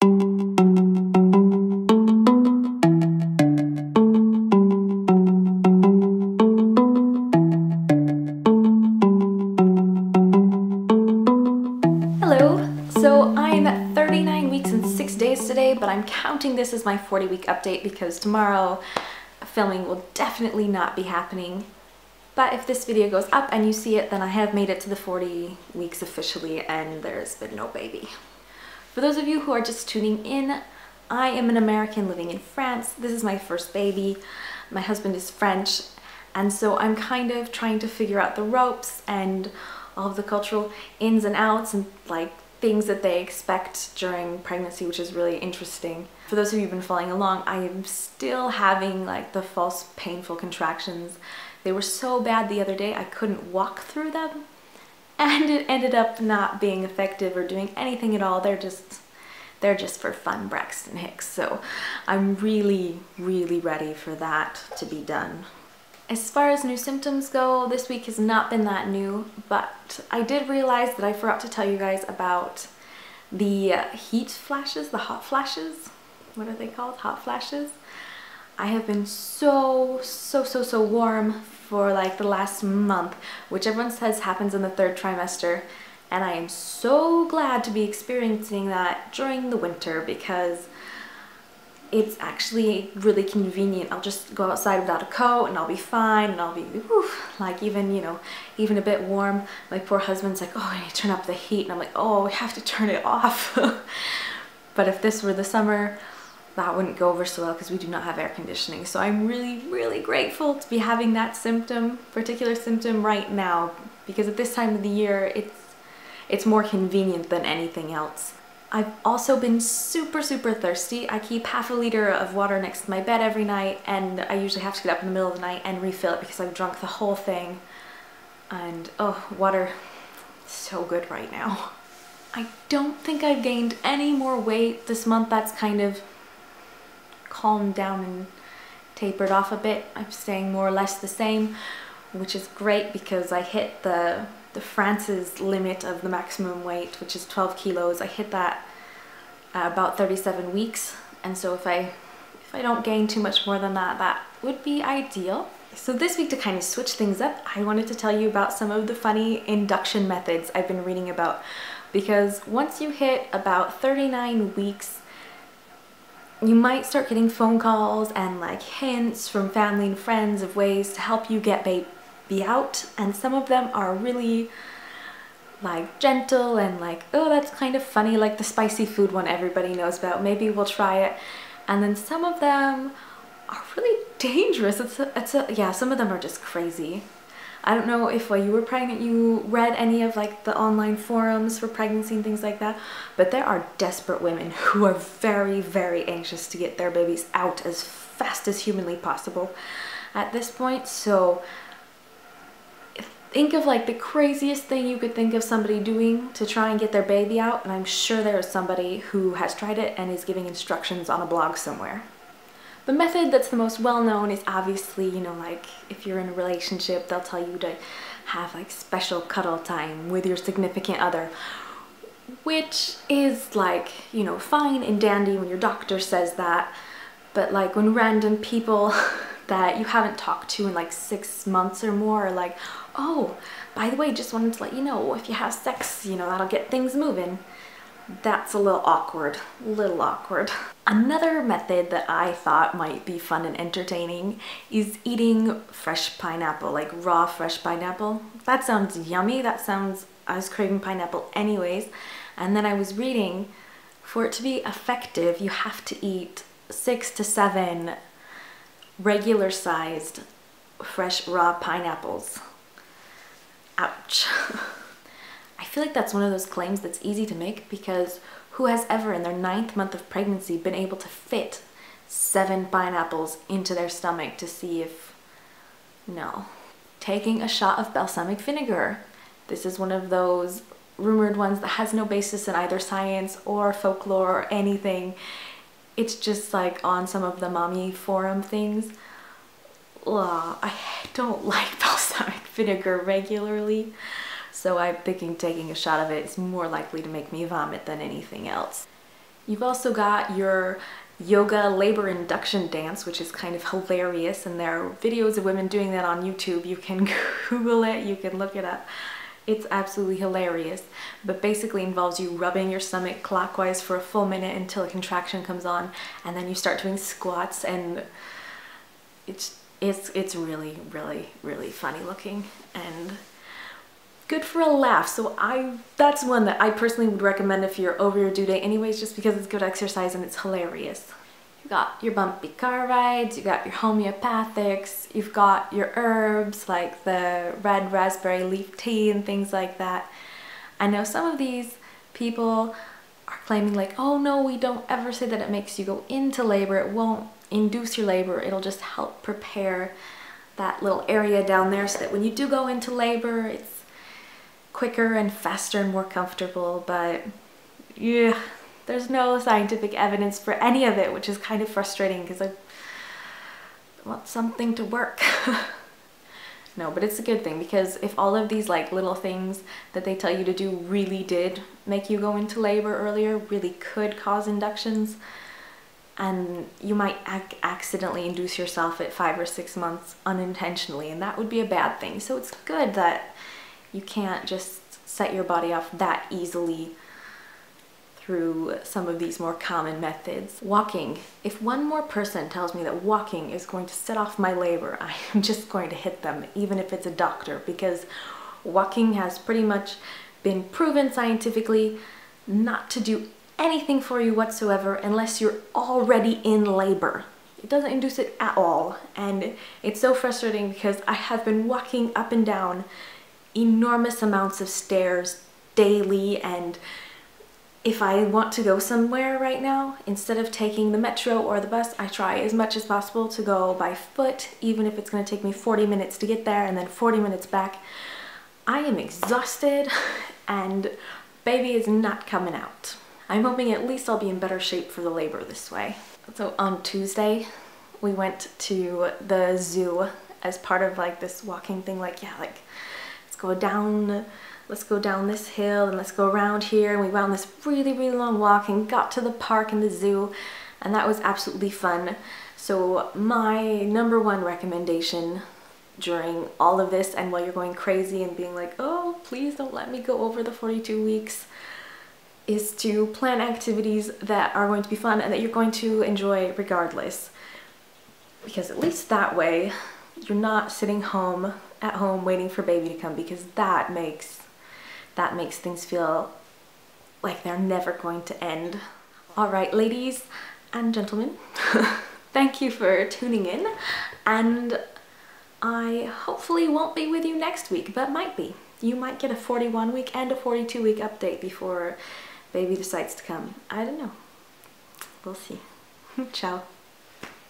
Hello! So I'm at 39 weeks and 6 days today, but I'm counting this as my 40-week update because tomorrow filming will definitely not be happening. But if this video goes up and you see it, then I have made it to the 40 weeks officially and there's been no baby. For those of you who are just tuning in, I am an American living in France. This is my first baby. My husband is French, and so I'm kind of trying to figure out the ropes and all of the cultural ins and outs and like things that they expect during pregnancy, which is really interesting. For those of you who've been following along, I am still having like the false painful contractions. They were so bad the other day I couldn't walk through them, and it ended up not being effective or doing anything at all. They're just for fun, Braxton Hicks. So I'm really ready for that to be done. As far as new symptoms go, this week has not been that new, but I did realize that I forgot to tell you guys about the heat flashes, the hot flashes. What are they called? Hot flashes. I have been so warm for like the last month, which everyone says happens in the 3rd trimester, and I am so glad to be experiencing that during the winter because it's actually really convenient. I'll just go outside without a coat and I'll be fine and I'll be like even, you know, even a bit warm. My poor husband's like, oh, I need to turn up the heat, and I'm like, oh, we have to turn it off. But if this were the summer, that wouldn't go over so well because we do not have air conditioning. So I'm really grateful to be having that particular symptom right now, because at this time of the year it's more convenient than anything else. I've also been super thirsty. I keep half a liter of water next to my bed every night, and I usually have to get up in the middle of the night and refill it because I've drunk the whole thing. And oh, water is so good right now. I don't think I've gained any more weight this month. That's kind of calmed down and tapered off a bit. I'm staying more or less the same, which is great because I hit the France's limit of the maximum weight, which is 12 kilos. I hit that at about 37 weeks, and so if I don't gain too much more than that, that would be ideal. So this week, to kind of switch things up, I wanted to tell you about some of the funny induction methods I've been reading about, because once you hit about 39 weeks, you might start getting phone calls and like hints from family and friends of ways to help you get baby out, and some of them are really like gentle and like, oh, that's kind of funny, like the spicy food one everybody knows about, maybe we'll try it. And then some of them are really dangerous. Yeah, some of them are just crazy. I don't know if while you were pregnant you read any of like the online forums for pregnancy and things like that, but there are desperate women who are very anxious to get their babies out as fast as humanly possible at this point. So think of like the craziest thing you could think of somebody doing to try and get their baby out, and I'm sure there is somebody who has tried it and is giving instructions on a blog somewhere. The method that's the most well-known is obviously, you know, like if you're in a relationship, they'll tell you to have like special cuddle time with your significant other, which is like, you know, fine and dandy when your doctor says that, but like when random people that you haven't talked to in like 6 months or more are like, oh, by the way, just wanted to let you know, if you have sex, you know, that'll get things moving. That's a little awkward, Another method that I thought might be fun and entertaining is eating fresh pineapple, like raw fresh pineapple. That sounds yummy. I was craving pineapple anyways. And then I was reading, for it to be effective, you have to eat 6 to 7 regular sized fresh raw pineapples. Ouch. I feel like that's one of those claims that's easy to make, because who has ever in their 9th month of pregnancy been able to fit 7 pineapples into their stomach to see if... No. Taking a shot of balsamic vinegar. This is one of those rumored ones that has no basis in either science or folklore or anything. It's just like on some of the mommy forum things. Ugh, I don't like balsamic vinegar regularly, so I'm thinking taking a shot of it is more likely to make me vomit than anything else. You've also got your yoga labor induction dance, which is kind of hilarious, and there are videos of women doing that on YouTube. You can Google it, you can look it up. It's absolutely hilarious, but basically involves you rubbing your stomach clockwise for a full minute until a contraction comes on, and then you start doing squats, and it's really, really, really funny looking and good for a laugh. So that's one that I personally would recommend if you're over your due date anyways, just because it's good exercise and it's hilarious. You've got your bumpy car rides, you've got your homeopathics, you've got your herbs like the red raspberry leaf tea and things like that. I know some of these people are claiming like, oh no, we don't ever say that it makes you go into labor, it won't induce your labor, it'll just help prepare that little area down there so that when you do go into labor, it's quicker and faster and more comfortable. But yeah, there's no scientific evidence for any of it, which is kind of frustrating because I want something to work. No, but it's a good thing, because if all of these like little things that they tell you to do really did make you go into labor earlier, really could cause inductions, and you might accidentally induce yourself at 5 or 6 months unintentionally, and that would be a bad thing. So it's good that you can't just set your body off that easily through some of these more common methods. Walking. If one more person tells me that walking is going to set off my labor, I am just going to hit them, even if it's a doctor, because walking has pretty much been proven scientifically not to do anything for you whatsoever unless you're already in labor. It doesn't induce it at all, and it's so frustrating because I have been walking up and down enormous amounts of stairs daily, and if I want to go somewhere right now, instead of taking the metro or the bus, I try as much as possible to go by foot, even if it's going to take me 40 minutes to get there and then 40 minutes back. I am exhausted and baby is not coming out. I'm hoping at least I'll be in better shape for the labor this way. So on Tuesday, we went to the zoo as part of like this walking thing, like, yeah, like, let's go down this hill and let's go around here. And we went on this really, really long walk and got to the park and the zoo, and that was absolutely fun. So my number one recommendation during all of this, and while you're going crazy and being like, oh, please don't let me go over the 42 weeks, is to plan activities that are going to be fun and that you're going to enjoy regardless. Because at least that way, you're not sitting at home waiting for baby to come, because that makes things feel like they're never going to end. All right, ladies and gentlemen, thank you for tuning in, and I hopefully won't be with you next week, but might be. You might get a 41-week and a 42-week update before baby decides to come. I don't know. We'll see. Ciao.